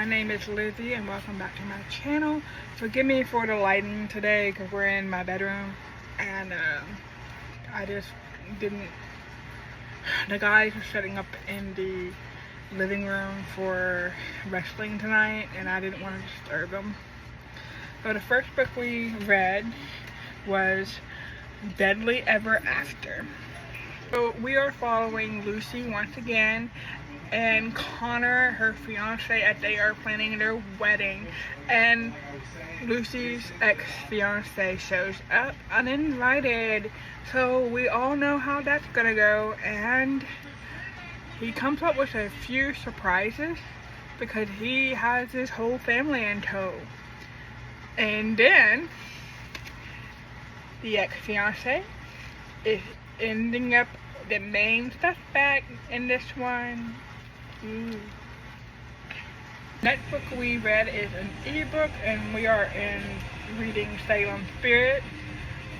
name is Lizzie and welcome back to my channel. Forgive me for the lighting today because we're in my bedroom and I just didn't, the guys are setting up in the living room for wrestling tonight and I didn't want to disturb them. So the first book we read was Deadly Ever After. So we are following Lucy once again and Connor, her fiance, as they are planning their wedding, and Lucy's ex-fiance shows up uninvited. So we all know how that's gonna go, and he comes up with a few surprises because he has his whole family in tow. And then the ex-fiance is ending up the main suspect in this one. Next book we read is an ebook, and we are in reading Salem Spirit,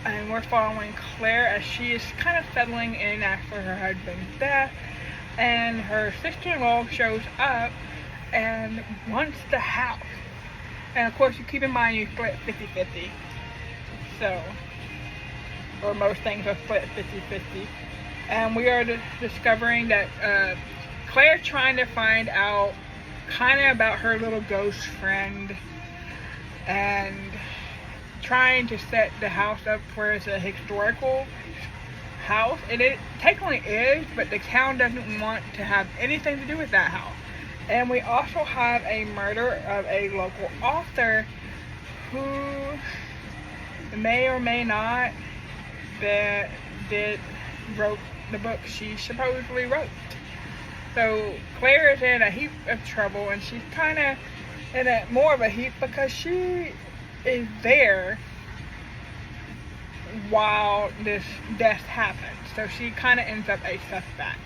and we're following Claire as she is kind of settling in after her husband's death, and her sister-in-law shows up and wants the house. And of course, you keep in mind you split 50-50, so, or most things are split 50-50. And we are discovering that Claire's trying to find out kind of about her little ghost friend and trying to set the house up for as a historical house. And it technically is, but the town doesn't want to have anything to do with that house. And we also have a murder of a local author who may or may not wrote the book she supposedly wrote. So Claire is in a heap of trouble, and she's kind of in a more of a heap because she is there while this death happens. So she kind of ends up a suspect.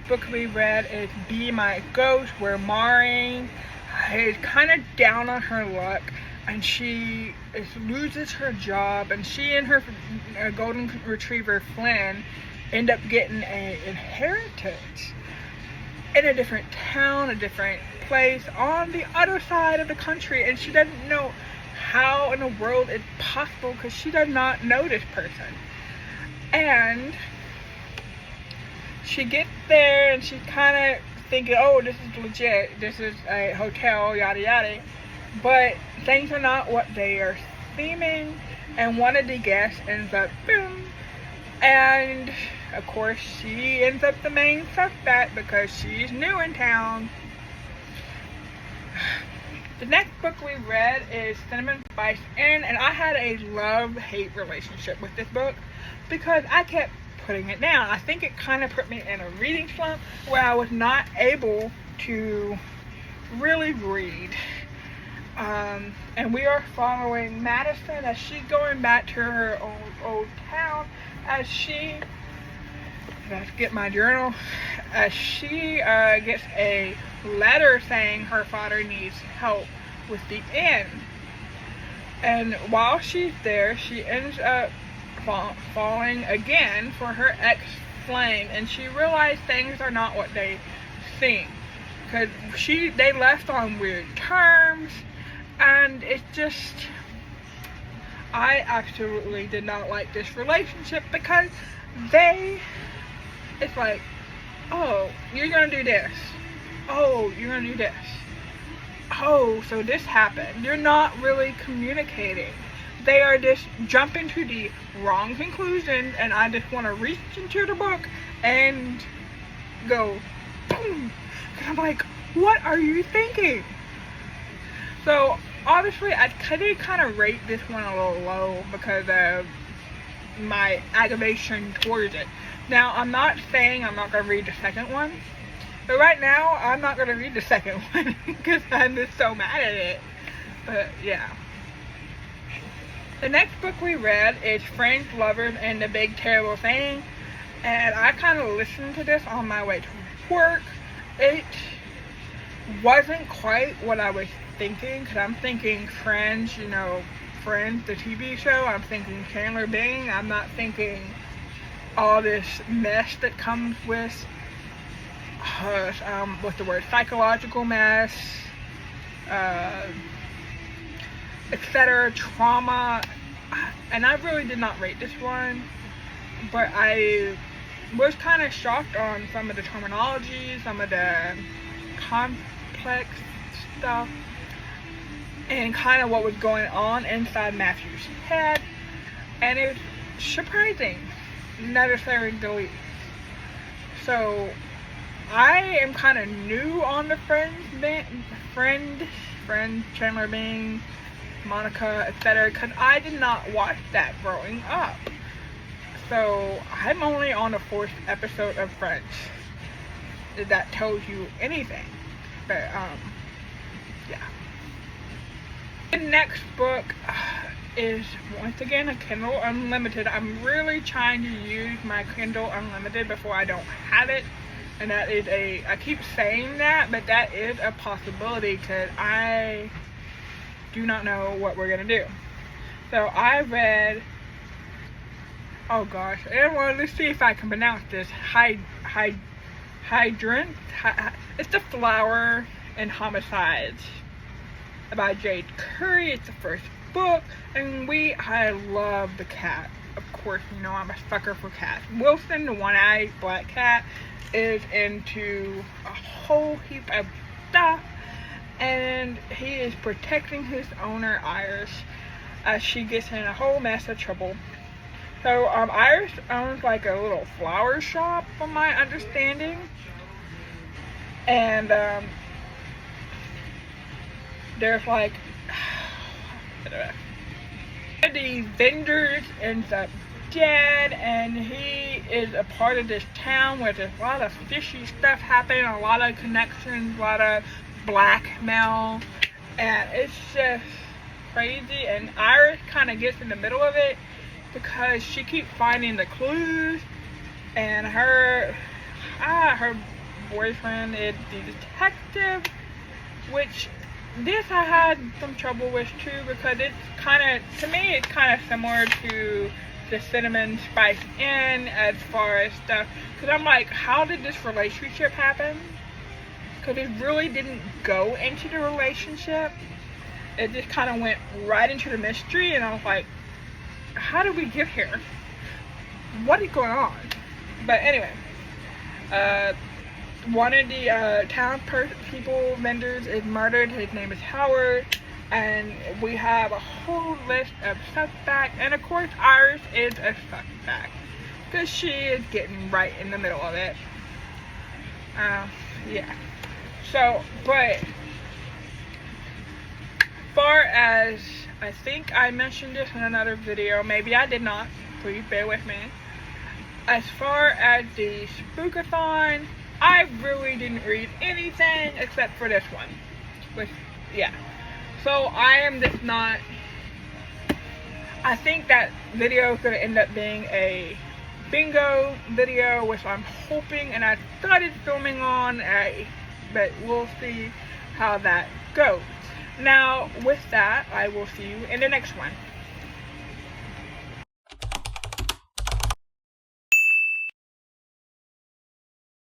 The book we read is Be My Ghost, where Maureen is kind of down on her luck, and she loses her job, and she and her golden retriever Flynn end up getting an inheritance in a different town, a different place on the other side of the country, and she doesn't know how in the world it's possible because she does not know this person. And she gets there and she's kind of thinking, oh, this is legit, this is a hotel, yada yada, but things are not what they are seeming, and one of the guests ends up boom, and of course she ends up the main suspect because she's new in town. The next book we read is Cinnamon Spice Inn, and I had a love-hate relationship with this book because I kept putting it down. I think it kind of put me in a reading slump where I was not able to really read. And we are following Madison as she's going back to her old town as she, let's get my journal, as she gets a letter saying her father needs help with the inn. And while she's there, she ends up falling again for her ex-flame, and she realized things are not what they seem because they left on weird terms, and it's just, I absolutely did not like this relationship because it's like, oh, you're gonna do this, oh, you're gonna do this, oh, so this happened. You're not really communicating. They are just jumping to the wrong conclusions, and I just want to reach into the book and go boom, because I'm like, what are you thinking? So obviously I did kind of rate this one a little low because of my aggravation towards it. Now, I'm not saying I'm not going to read the second one, but right now I'm not going to read the second one because I'm just so mad at it. But yeah. The next book we read is Friends, Lovers, and the Big Terrible Thing, and I kind of listened to this on my way to work. It wasn't quite what I was thinking, because I'm thinking Friends, you know, Friends, the TV show. I'm thinking Chandler Bing. I'm not thinking all this mess that comes with, what's the word, psychological mess, etc. Trauma, and I really did not rate this one, but I was kind of shocked on some of the terminology, some of the complex stuff, and kind of what was going on inside Matthew's head, and it's surprising, necessary to least. So I am kind of new on the friend, Chandler Bing, Monica, etc., because I did not watch that growing up. So I'm only on the 4th episode of Friends. If that tells you anything. But yeah. The next book is once again a Kindle Unlimited. I'm really trying to use my Kindle Unlimited before I don't have it. And that is I keep saying that, but that is a possibility because I do not know what we're going to do. So I read, oh gosh, let's see if I can pronounce this. Hydrant. It's The Flower and Homicides by Jade Curry. It's the first book, and I love the cat. Of course, you know I'm a sucker for cats. Wilson, the one-eyed black cat, is into a whole heap of stuff, and he is protecting his owner, Iris, as she gets in a whole mess of trouble. So, Iris owns like a little flower shop, from my understanding, and there's like the vendors ends up dead, and he is a part of this town where there's a lot of fishy stuff happening, a lot of connections, a lot of blackmail, and it's just crazy. And Iris kind of gets in the middle of it because she keeps finding the clues, and her boyfriend is the detective, which this I had some trouble with too, because it's kind of, to me, it's kind of similar to the Cinnamon Spice Inn as far as stuff, because I'm like, how did this relationship happen? Because it really didn't go into the relationship, it just kind of went right into the mystery, and I was like, how did we get here? What is going on? But anyway, one of the town people, vendors, is murdered. His name is Howard, and we have a whole list of suspects, and of course Iris is a suspect because she is getting right in the middle of it. Yeah. So, but far as, I think I mentioned this in another video, maybe I did not, please bear with me. As far as the Spookathon, I really didn't read anything except for this one. Which, yeah. So I am just not, I think that video is going to end up being a bingo video, which I'm hoping, and I started filming on, but we'll see how that goes. Now, with that, I will see you in the next one.